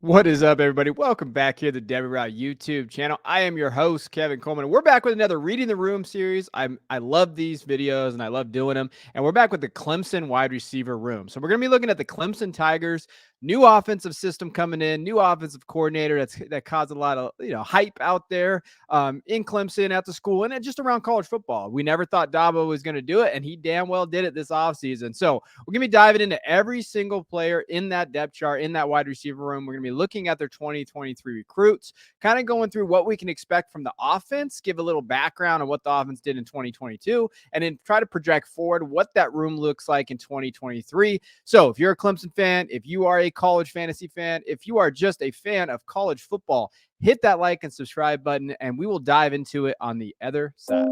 What is up, everybody? Welcome back here to the Debbie Route YouTube channel. I am your host, Kevin Coleman. We're back with another Reading the Room series. I love these videos and I love doing them. And we're back with the Clemson wide receiver room. So we're going to be looking at the Clemson Tigers, new offensive system coming in, new offensive coordinator that caused a lot of hype out there in Clemson at the school and just around college football. We never thought Dabo was going to do it, and he damn well did it this offseason. So we're going to be diving into every single player in that depth chart, in that wide receiver room. We're going to be looking at their 2023 recruits, kind of going through what we can expect from the offense, give a little background on what the offense did in 2022, and then try to project forward what that room looks like in 2023. So if you're a Clemson fan, if you are a college fantasy fan, if you are just a fan of college football, hit that like and subscribe button, and we will dive into it on the other side.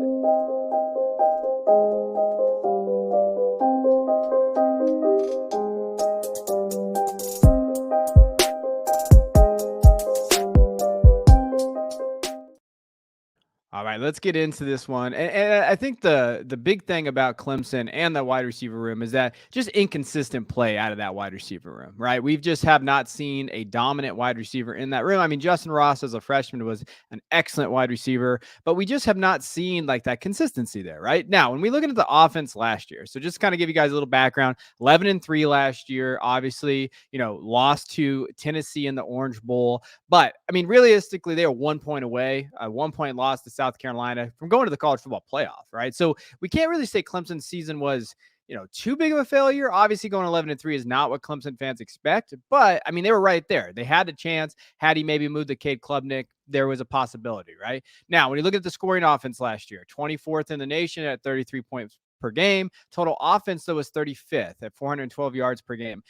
All right, let's get into this one. And I think the big thing about Clemson and the wide receiver room is that just inconsistent play out of that wide receiver room, right? We've just have not seen a dominant wide receiver in that room. I mean, Justin Ross as a freshman was an excellent wide receiver, but we just have not seen like that consistency there, right? Now, when we look at the offense last year, so just kind of give you guys a little background, 11-3 last year, obviously, lost to Tennessee in the Orange Bowl. But I mean, realistically, they are 1 point away, a 1 point loss to South Carolina from going to the college football playoff, right? So we can't really say Clemson's season was, too big of a failure. Obviously, going 11-3 is not what Clemson fans expect, but I mean, they were right there. They had the chance. Had he maybe moved to Cade Klubnik, there was a possibility, right? Now, when you look at the scoring offense last year, 24th in the nation at 33 points per game. Total offense, though, was 35th at 412 yards per game.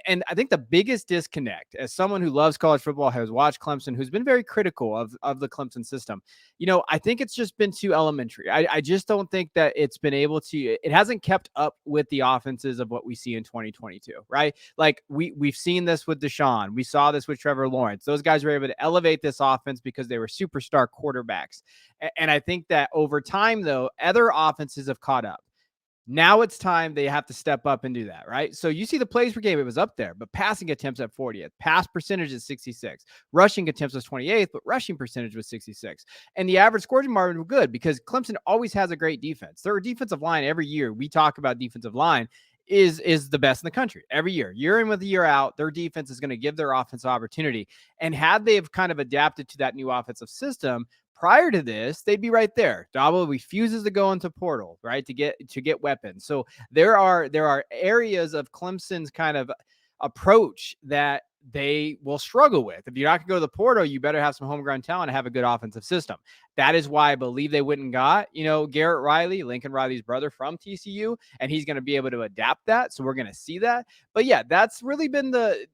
And I think the biggest disconnect, as someone who loves college football, has watched Clemson, who's been very critical of the Clemson system, I think it's just been too elementary. I just don't think that it's been able to, it hasn't kept up with the offenses of what we see in 2022, right? Like we've seen this with Deshaun. We saw this with Trevor Lawrence. Those guys were able to elevate this offense because they were superstar quarterbacks. And I think that over time, though, other offenses have caught up. Now it's time they have to step up and do that, right? So you see the plays per game, it was up there, but passing attempts at 40th, pass percentage is 66, rushing attempts was 28th, but rushing percentage was 66. And the average scoring margin was good because Clemson always has a great defense. Their defensive line every year, we talk about defensive line, is the best in the country every year in with the year out. Their defense is going to give their offense opportunity. And had they have kind of adapted to that new offensive system, prior to this, they'd be right there. Dabo refuses to go into portal, right, to get weapons. So there are areas of Clemson's kind of approach that they will struggle with. If you're not going to go to the portal, you better have some homegrown talent and have a good offensive system. That is why I believe they went and got, Garrett Riley, Lincoln Riley's brother from TCU, and he's going to be able to adapt that. So we're going to see that. But yeah, that's really been the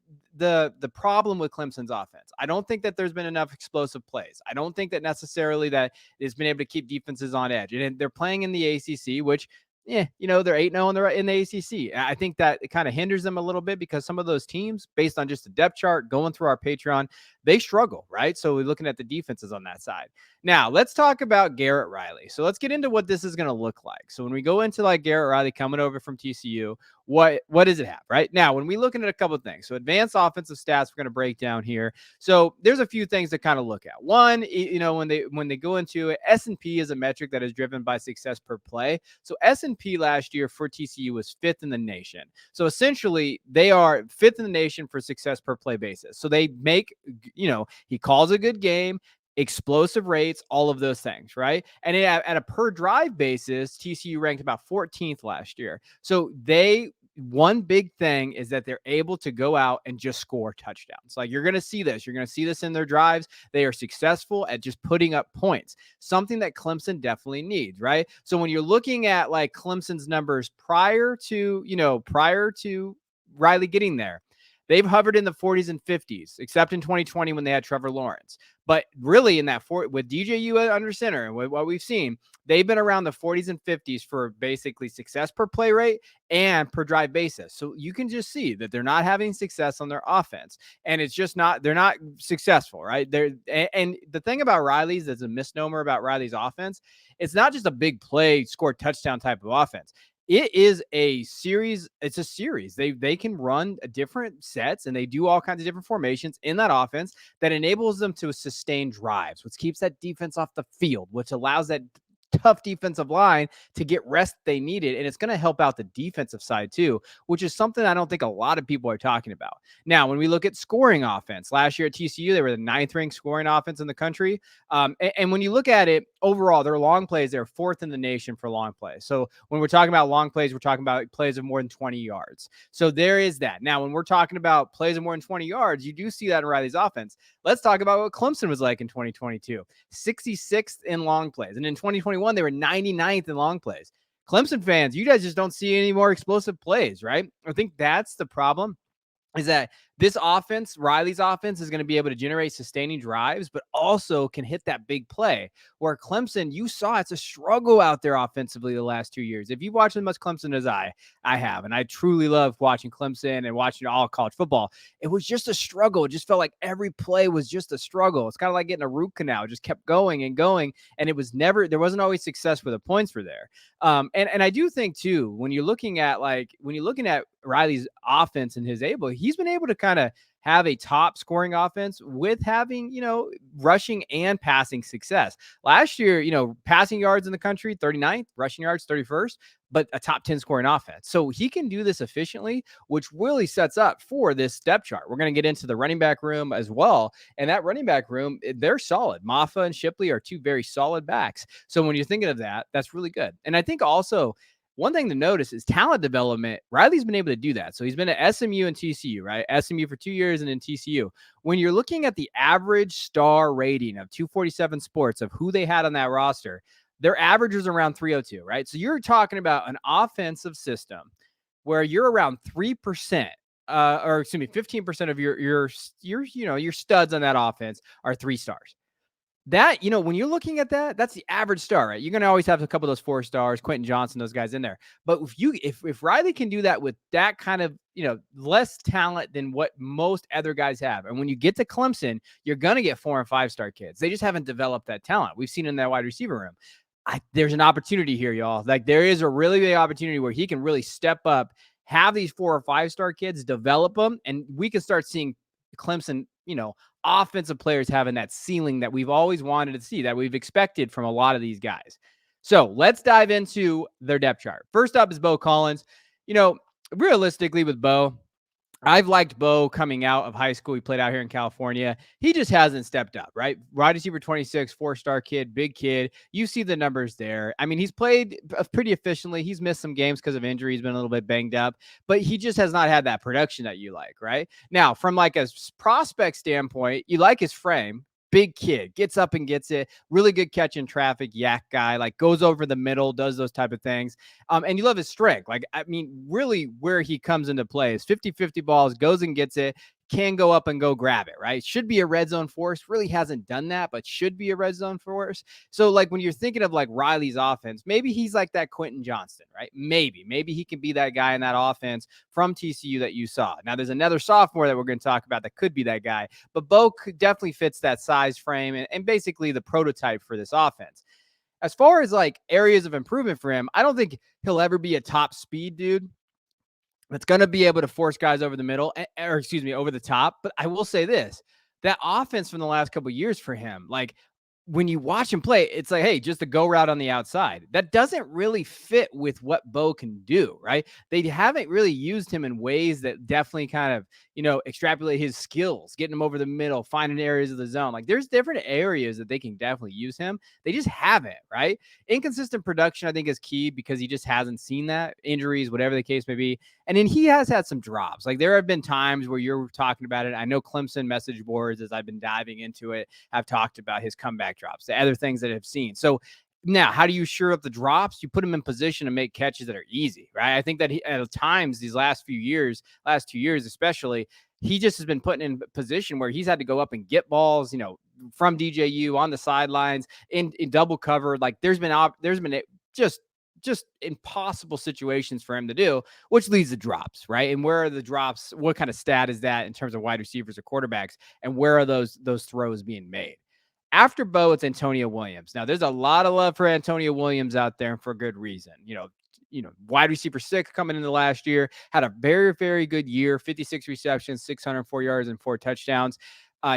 problem with Clemson's offense. I don't think that there's been enough explosive plays. I don't think that necessarily that it's been able to keep defenses on edge. And they're playing in the ACC, which they're 8-0 in the ACC. I think that it kind of hinders them a little bit because some of those teams, based on just the depth chart going through our Patreon, they struggle, right? So we're looking at the defenses on that side. Now, let's talk about Garrett Riley. So let's get into what this is going to look like. So when we go into like Garrett Riley coming over from TCU, what does it have, right? Now, when we looking at a couple of things, so advanced offensive stats, we're going to break down here. So there's a few things to kind of look at. One, when they go into it, S&P is a metric that is driven by success per play. So S&P last year for TCU was 5th in the nation. So essentially, they are 5th in the nation for success per play basis. So they make, he calls a good game, explosive rates, all of those things, right? And at a per drive basis, TCU ranked about 14th last year. So one big thing is that they're able to go out and just score touchdowns. Like you're going to see this. You're going to see this in their drives. They are successful at just putting up points, something that Clemson definitely needs, right? So when you're looking at like Clemson's numbers prior to Riley getting there, they've hovered in the 40s and 50s, except in 2020 when they had Trevor Lawrence. But really in that with DJU under center and with what we've seen, they've been around the 40s and 50s for basically success per play rate and per drive basis. So you can just see that they're not having success on their offense. And it's just they're not successful, right? And the thing about Riley's, there's a misnomer about Riley's offense. It's not just a big play, score touchdown type of offense. it is a series. It's a series. They can run a different sets and they do all kinds of different formations in that offense that enables them to sustain drives, which keeps that defense off the field, which allows that tough defensive line to get rest they needed. And it's going to help out the defensive side too, which is something I don't think a lot of people are talking about. Now, when we look at scoring offense, last year at TCU, they were the ninth ranked scoring offense in the country. And when you look at it overall, their long plays, they're fourth in the nation for long plays. So when we're talking about long plays, we're talking about plays of more than 20 yards. So there is that. Now, when we're talking about plays of more than 20 yards, you do see that in Riley's offense. Let's talk about what Clemson was like in 2022, 66th in long plays. And in 2021, they were 99th in long plays. Clemson fans, you guys just don't see any more explosive plays, right? I think that's the problem, is that this offense, Riley's offense, is going to be able to generate sustaining drives, but also can hit that big play. Where Clemson, you saw it's a struggle out there offensively the last 2 years. If you've watched as much Clemson as I have, and I truly love watching Clemson and watching all college football, it was just a struggle. It just felt like every play was just a struggle. It's kind of like getting a root canal. It just kept going and going, and it was never, there wasn't always success where the points were there. And I do think too, when you're looking at Riley's offense and he's been able to kind of have a top scoring offense with having, rushing and passing success. Last year, passing yards in the country, 39th, rushing yards, 31st, but a top 10 scoring offense. So he can do this efficiently, which really sets up for this depth chart. We're going to get into the running back room as well. And that running back room, they're solid. Maffa and Shipley are two very solid backs. So when you're thinking of that, that's really good. And I think also, one thing to notice is talent development. Riley's been able to do that. So he's been at SMU and TCU, right? SMU for 2 years and then TCU. When you're looking at the average star rating of 247 Sports of who they had on that roster, their average was around 302, right? So you're talking about an offensive system where you're around 3%, or excuse me, 15% of your studs on that offense are 3 stars. That, when you're looking at that, that's the average star, right? You're going to always have a couple of those 4 stars, Quentin Johnson, those guys in there. But if Riley can do that with that kind of, less talent than what most other guys have. And when you get to Clemson, you're going to get 4 and 5 star kids. They just haven't developed that talent. We've seen in that wide receiver room. There's an opportunity here, y'all. Like, there is a really big opportunity where he can really step up, have these 4 or 5 star kids, develop them, and we can start seeing Clemson, offensive players having that ceiling that we've always wanted to see, that we've expected from a lot of these guys. So let's dive into their depth chart. First up is Beaux Collins. Realistically with Beaux, I've liked Beaux coming out of high school. He played out here in California. He just hasn't stepped up, right? Wide receiver 26, 4-star kid, big kid. You see the numbers there. I mean, he's played pretty efficiently. He's missed some games because of injury. He's been a little bit banged up, but he just has not had that production that you like, right? Now, from like a prospect standpoint, you like his frame. Big kid, gets up and gets it. Really good catch in traffic, yak guy, like goes over the middle, does those type of things. And you love his strength. Like, I mean, really where he comes into play is 50-50 balls, goes and gets it, can go up and go grab it, right? Should be a red zone force. Really hasn't done that, but should be a red zone force. So like when you're thinking of like Riley's offense, maybe he's like that Quentin Johnston, right? Maybe he can be that guy in that offense from TCU that you saw. Now there's another sophomore that we're going to talk about that could be that guy, but Beaux definitely fits that size frame and basically the prototype for this offense. As far as like areas of improvement for him, I don't think he'll ever be a top speed dude that's going to be able to force guys over the middle, or excuse me, over the top. But I will say this, that offense from the last couple of years for him, like when you watch him play, it's like, hey, just a go route on the outside. That doesn't really fit with what Beaux can do, right? They haven't really used him in ways that definitely kind of, extrapolate his skills, getting him over the middle, finding areas of the zone. Like there's different areas that they can definitely use him. They just haven't, right? Inconsistent production, I think, is key because he just hasn't seen that. Injuries, whatever the case may be. And then he has had some drops. Like there have been times where you're talking about it. I know Clemson message boards, as I've been diving into it, have talked about his comeback drops, the other things that I've seen. So now, how do you shore up the drops? You put him in position to make catches that are easy, right? I think that he, at times, these last 2 years especially, he just has been put in position where he's had to go up and get balls, from DJU on the sidelines in double cover. Like there's been just impossible situations for him to do, which leads to drops, right? And where are the drops? What kind of stat is that in terms of wide receivers or quarterbacks? And where are those throws being made? After Beaux, it's Antonio Williams. Now, there's a lot of love for Antonio Williams out there, and for good reason. wide receiver 6 coming into last year, had a very, very good year, 56 receptions, 604 yards, and 4 touchdowns.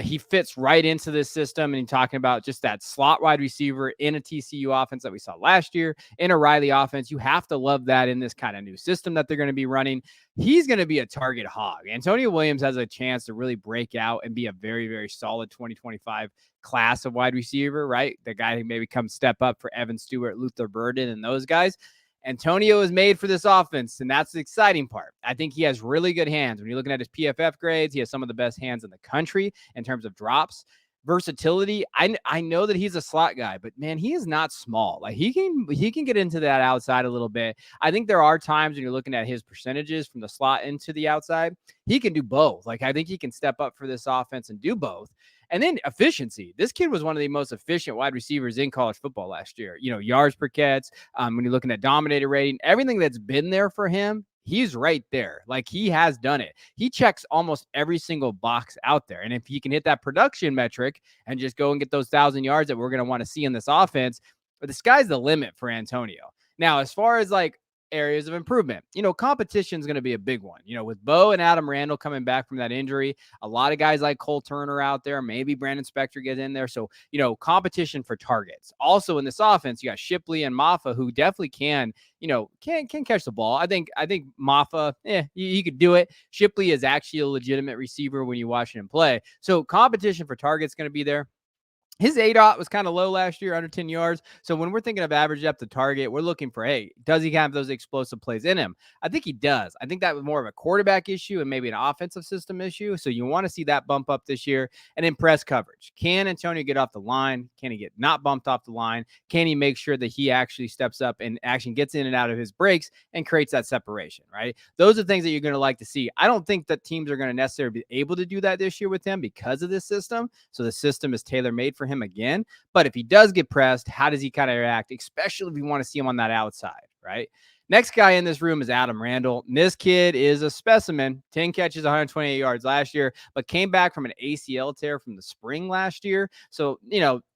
He fits right into this system, and he's talking about just that slot wide receiver in a TCU offense that we saw last year, in a Riley offense. You have to love that in this kind of new system that they're going to be running. He's going to be a target hog. Antonio Williams has a chance to really break out and be a very, very solid 2025 class of wide receiver, right? The guy who maybe come step up for Evan Stewart, Luther Burden, and those guys. Antonio is made for this offense, and that's the exciting part. I think he has really good hands. When you're looking at his PFF grades, he has some of the best hands in the country in terms of drops. Versatility. I know that he's a slot guy, but man, he is not small. Like he can get into that outside a little bit. I think there are times when you're looking at his percentages from the slot into the outside, he can do both. Like I think he can step up for this offense and do both. And then efficiency. This kid was one of the most efficient wide receivers in college football last year. Yards per catch. When you're looking at dominator rating, everything that's been there for him, he's right there. Like he has done it. He checks almost every single box out there. And if he can hit that production metric and just go and get those 1,000 yards that we're going to want to see in this offense, but the sky's the limit for Antonio. Now, as far as like areas of improvement, competition is going to be a big one. With Beaux and Adam Randall coming back from that injury, a lot of guys like Cole Turner out there, maybe Brandon Spector get in there. So, competition for targets. Also in this offense, you got Shipley and Maffa, who definitely can catch the ball. I think Maffa, he could do it. Shipley is actually a legitimate receiver when you watch him play. So competition for targets going to be there. His ADOT was kind of low last year, under 10 yards. So when we're thinking of average depth of target, we're looking for, hey, does he have those explosive plays in him? I think he does. I think that was more of a quarterback issue and maybe an offensive system issue. So you want to see that bump up this year. And then press coverage. Can Antonio get off the line? Can he get not bumped off the line? Can he make sure that he actually steps up and actually gets in and out of his breaks and creates that separation, right? Those are things that you're going to like to see. I don't think that teams are going to necessarily be able to do that this year with him because of this system. So the system is tailor-made for him again. But if he does get pressed, how does he kind of react, especially if you want to see him on that outside, right? Next guy in this room is Adam Randall. And this kid is a specimen. 10 catches, 128 yards last year, but came back from an ACL tear from the spring last year. So,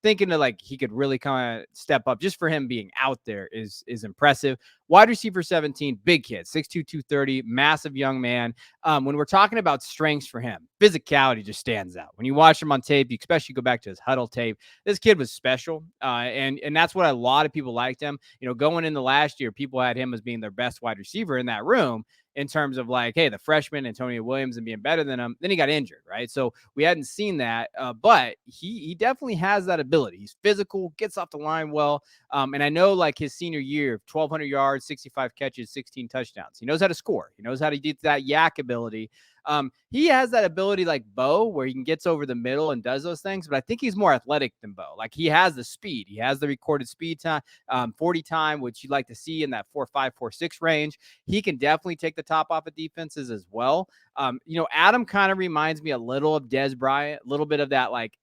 thinking that like he could really kind of step up just for him being out there is impressive. Wide receiver 17, big kid, 6'2", 230, massive young man. When we're talking about strengths for him, physicality just stands out. When you watch him on tape, you especially go back to his huddle tape, this kid was special. And that's what a lot of people liked him. Going into last year, people had him as being their best wide receiver in that room in terms of like, hey, the freshman Antonio Williams and being better than him. Then he got injured, right? So we hadn't seen that, but he definitely has that ability. He's physical, gets off the line well. And I know like his senior year, 1,200 yards, 65 catches, 16 touchdowns. He knows how to score. He knows how to do that yak ability. He has that ability like Beaux where he can gets over the middle and does those things, but I think he's more athletic than Beaux. Like he has the speed. He has the recorded speed time, 40 time, which you'd like to see in that 4.5, 4.6 range. He can definitely take the top off of defenses as well. Adam kind of reminds me a little of Des Bryant, a little bit of that, like,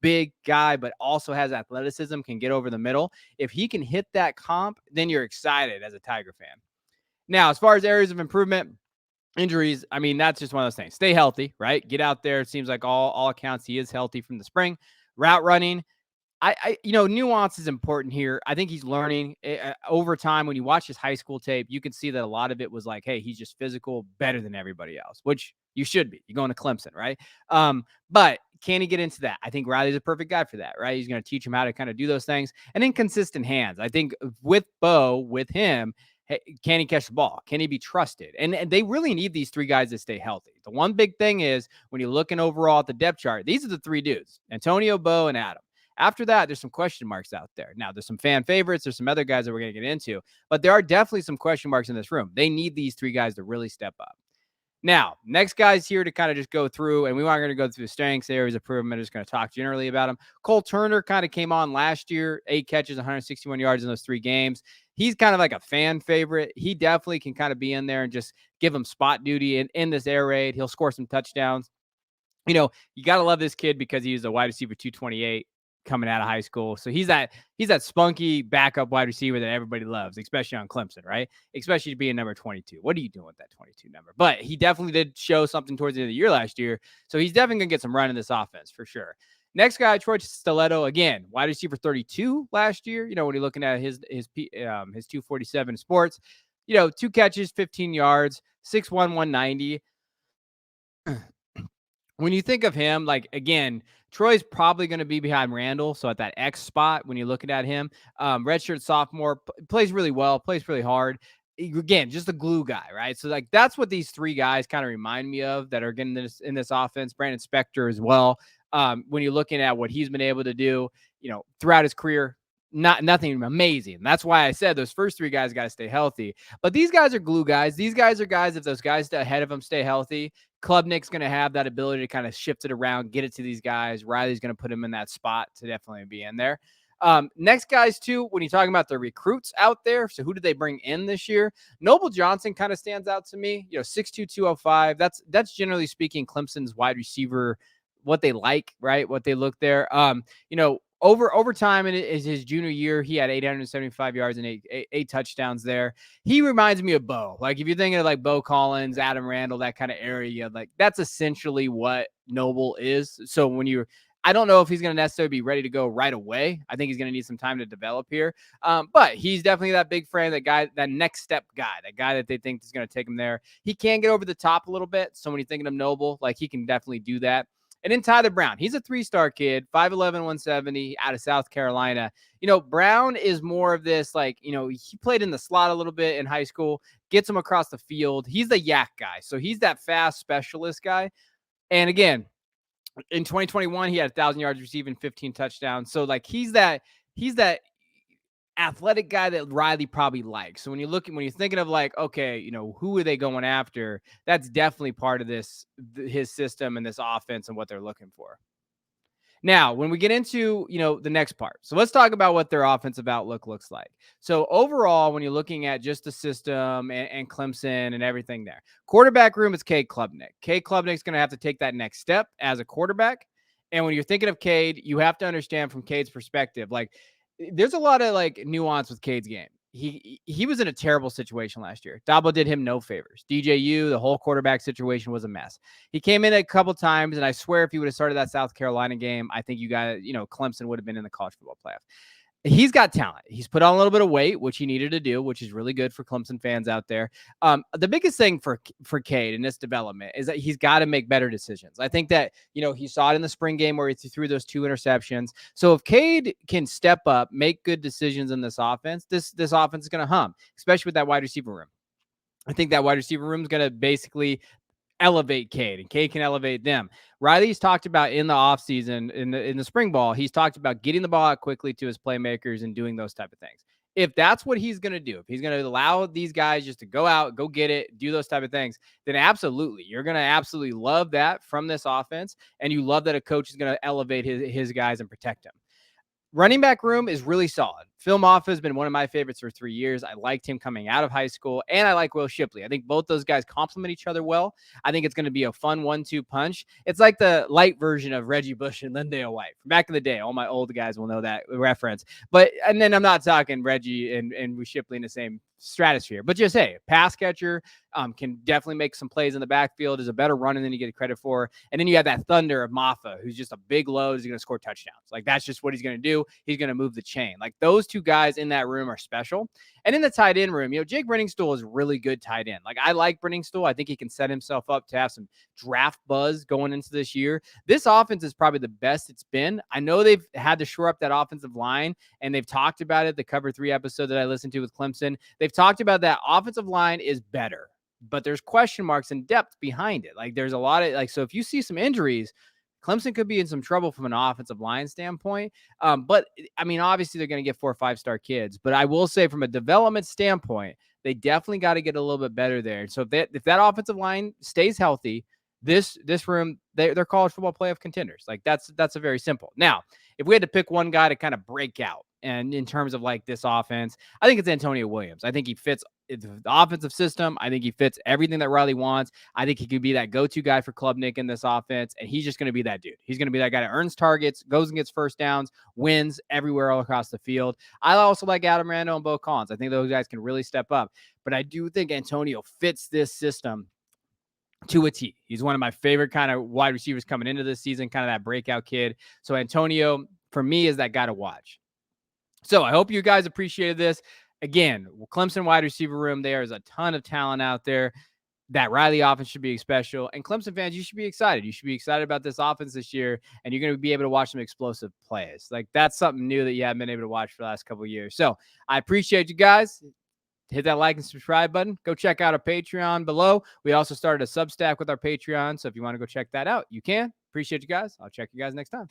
big guy, but also has athleticism, can get over the middle. If he can hit that comp, then you're excited as a Tiger fan. Now, as far as areas of improvement, injuries, I mean, that's just one of those things. Stay healthy, right? Get out there. It seems like all accounts he is healthy from the spring. Route running, nuance is important here. I think he's learning over time. When you watch his high school tape, you can see that a lot of it was like, hey, he's just physical, better than everybody else, which you should be. You're going to Clemson, right? But can he get into that? I think Riley's a perfect guy for that, right? He's going to teach him how to kind of do those things. And inconsistent hands. I think with Beaux, with him, hey, can he catch the ball? Can he be trusted? And they really need these three guys to stay healthy. The one big thing is when you're looking overall at the depth chart, these are the three dudes, Antonio, Beaux, and Adam. After that, there's some question marks out there. Now, there's some fan favorites. There's some other guys that we're going to get into, but there are definitely some question marks in this room. They need these three guys to really step up. Now, next guy's here to kind of just go through, and we aren't going to go through the strengths, areas of improvement. I'm just going to talk generally about him. Cole Turner kind of came on last year, 8 catches, 161 yards in those 3 games. He's kind of like a fan favorite. He definitely can kind of be in there and just give him spot duty in this air raid. He'll score some touchdowns. You got to love this kid because he's a wide receiver 228 coming out of high school. So he's that spunky backup wide receiver that everybody loves, especially on Clemson, right? Especially being number 22. What are you doing with that 22 number? But he definitely did show something towards the end of the year last year. So he's definitely going to get some run in this offense for sure. Next guy, Troy Stiletto, again, wide receiver 32 last year. When you're looking at his 247 sports, 2 catches, 15 yards, 6'1", 190. When you think of him, like, again, Troy's probably going to be behind Randall. So at that X spot, when you're looking at him, redshirt sophomore, plays really well, plays really hard. Again, just a glue guy, right? So like that's what these three guys kind of remind me of that are getting this in this offense. Brandon Spector as well. When you're looking at what he's been able to do, throughout his career, nothing amazing. That's why I said those first three guys got to stay healthy. But these guys are glue guys. These guys are guys, if those guys ahead of them stay healthy, Klubnik's going to have that ability to kind of shift it around, get it to these guys. Riley's going to put him in that spot to definitely be in there. Next guys too, when you're talking about the recruits out there, so who did they bring in this year? Noble Johnson kind of stands out to me. 6'2", 205. That's generally speaking Clemson's wide receiver, what they like, right? What they look there. Over time in his junior year, he had 875 yards and eight touchdowns there. He reminds me of Beaux. Like if you're thinking of like Beaux Collins, Adam Randall, that kind of area, like that's essentially what Noble is. So I don't know if he's going to necessarily be ready to go right away. I think he's going to need some time to develop here. But he's definitely that big frame, that next step guy, that guy that they think is going to take him there. He can get over the top a little bit. So when you're thinking of Noble, like he can definitely do that. And then Tyler Brown, he's a 3-star kid, 5'11", 170 out of South Carolina. Brown is more of this, like, he played in the slot a little bit in high school, gets him across the field. He's the yak guy. So he's that fast specialist guy. And again, in 2021, he had 1,000 yards receiving, 15 touchdowns. So like he's that athletic guy that Riley probably likes. So when you're thinking of like, okay, who are they going after? That's definitely part of his system and this offense and what they're looking for. Now, when we get into, the next part, so let's talk about what their offensive outlook looks like. So overall, when you're looking at just the system and Clemson and everything there, quarterback room is Cade Klubnik. Cade Klubnik's going to have to take that next step as a quarterback. And when you're thinking of Cade, you have to understand from Cade's perspective, like there's a lot of like nuance with Cade's game. He was in a terrible situation last year. Dabo did him no favors. DJU, the whole quarterback situation was a mess. He came in a couple times, and I swear if he would have started that South Carolina game, I think Clemson would have been in the college football playoff. He's got talent. He's put on a little bit of weight, which he needed to do, which is really good for Clemson fans out there. The biggest thing for Cade in this development is that he's got to make better decisions. I think that, he saw it in the spring game where he threw those 2 interceptions. So if Cade can step up, make good decisions in this offense, this offense is going to hum, especially with that wide receiver room. I think that wide receiver room is going to basically elevate Cade, and Cade can elevate them. Riley's talked about in the offseason, in the spring ball, he's talked about getting the ball out quickly to his playmakers and doing those type of things. If that's what he's going to do, if he's going to allow these guys just to go out, go get it, do those type of things, then absolutely, you're going to absolutely love that from this offense, and you love that a coach is going to elevate his guys and protect them. Running back room is really solid. Phil Maffa has been one of my favorites for 3 years. I liked him coming out of high school, and I like Will Shipley. I think both those guys complement each other well. I think it's going to be a fun 1-2 punch. It's like the light version of Reggie Bush and Lindale White from back in the day. All my old guys will know that reference. And then I'm not talking Reggie and Shipley in the same stratosphere, but just hey, pass catcher, can definitely make some plays in the backfield, is a better runner than you get credit for. And then you have that thunder of Maffa, who's just a big load. He's going to score touchdowns. Like that's just what he's going to do. He's going to move the chain. Like those two guys in that room are special. And in the tight end room, Jake Brenningstool is really good tight end. Like I like Brenningstool. I think he can set himself up to have some draft buzz going into this year. This offense is probably the best it's been. I know they've had to shore up that offensive line, and they've talked about it. The Cover 3 episode that I listened to with Clemson, they've talked about that offensive line is better, but there's question marks and depth behind it. Like there's a lot of so if you see some injuries, Clemson could be in some trouble from an offensive line standpoint. But I mean, obviously they're going to get 4 or 5-star kids, but I will say from a development standpoint, they definitely got to get a little bit better there. So if that offensive line stays healthy, this room, they're college football playoff contenders. Like that's a very simple. Now, if we had to pick one guy to kind of break out, and in terms of like this offense, I think it's Antonio Williams. I think he fits the offensive system. I think he fits everything that Riley wants. I think he could be that go-to guy for Klubnik in this offense, and he's just going to be that dude. He's going to be that guy that earns targets, goes and gets first downs, wins everywhere all across the field. I also like Adam Randall and Beaux Collins. I think those guys can really step up, but I do think Antonio fits this system to a T. He's one of my favorite kind of wide receivers coming into this season, kind of that breakout kid. So Antonio, for me, is that guy to watch. So I hope you guys appreciated this. again, Clemson wide receiver room, there is a ton of talent out there. That Riley offense should be special. And Clemson fans, you should be excited. You should be excited about this offense this year, and you're going to be able to watch some explosive plays. Like, that's something new that you haven't been able to watch for the last couple of years. So I appreciate you guys. Hit that like and subscribe button. Go check out our Patreon below. We also started a Substack with our Patreon. So if you want to go check that out, you can. Appreciate you guys. I'll check you guys next time.